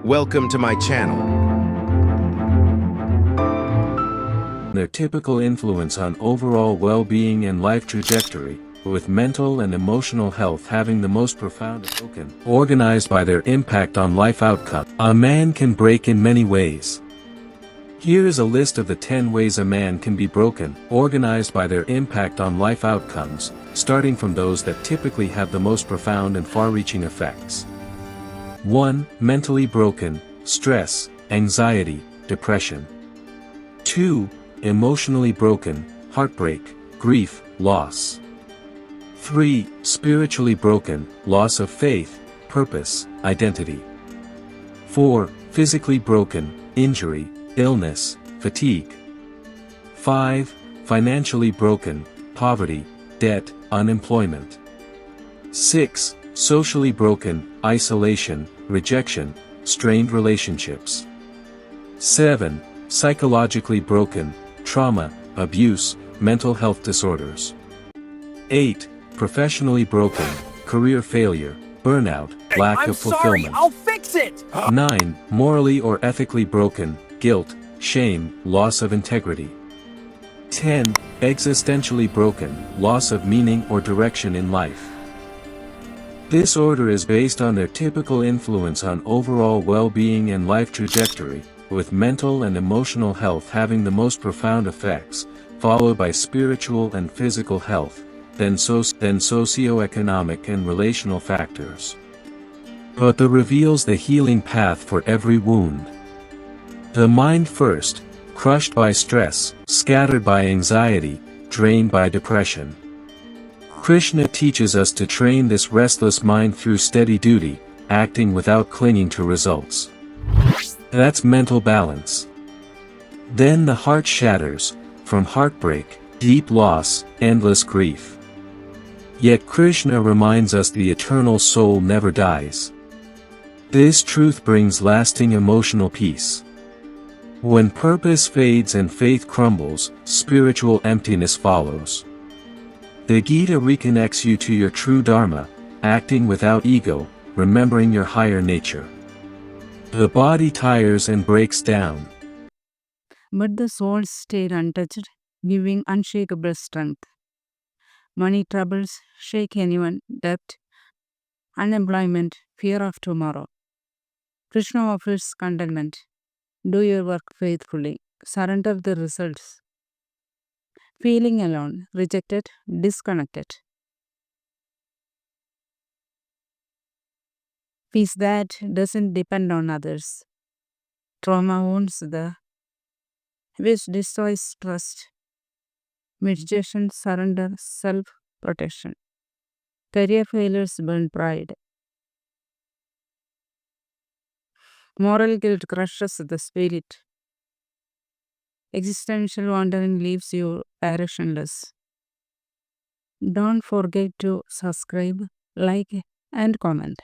Welcome to my channel. Their typical influence on overall well-being and life trajectory, with mental and emotional health having the most profound token, organized by their impact on life outcome. A man can break in many ways. Here is a list of the 10 ways a man can be broken, organized by their impact on life outcomes, starting from those that typically have the most profound and far-reaching effects. 1. Mentally broken, stress, anxiety, depression. 2. Emotionally broken, heartbreak, grief, loss. 3. Spiritually broken, loss of faith, purpose, identity. 4. Physically broken, injury, illness, fatigue. 5. Financially broken, poverty, debt, unemployment. 6. Socially broken, isolation, rejection, strained relationships. 7. Psychologically broken, trauma, abuse, mental health disorders. 8. Professionally broken, career failure, burnout, lack of fulfillment. Sorry, I'll fix it! 9. Morally or ethically broken, guilt, shame, loss of integrity. 10. Existentially broken, loss of meaning or direction in life. This order is based on their typical influence on overall well-being and life trajectory, with mental and emotional health having the most profound effects, followed by spiritual and physical health, then socioeconomic and relational factors. But the reveals the healing path for every wound. The mind first, crushed by stress, scattered by anxiety, drained by depression. Krishna teaches us to train this restless mind through steady duty, acting without clinging to results. That's mental balance. Then the heart shatters, from heartbreak, deep loss, endless grief. Yet Krishna reminds us the eternal soul never dies. This truth brings lasting emotional peace. When purpose fades and faith crumbles, spiritual emptiness follows. The Gita reconnects you to your true Dharma, acting without ego, remembering your higher nature. The body tires and breaks down, but the soul stayed untouched, giving unshakable strength. Money troubles shake anyone, debt, unemployment, fear of tomorrow. Krishna offers contentment. Do your work faithfully. Surrender the results. Feeling alone, rejected, disconnected. Peace that doesn't depend on others. Trauma wounds which destroys trust. Meditation, surrender, self-protection. Career failures burn pride. Moral guilt crushes the spirit. Existential wandering leaves you directionless. Don't forget to subscribe, like, and comment.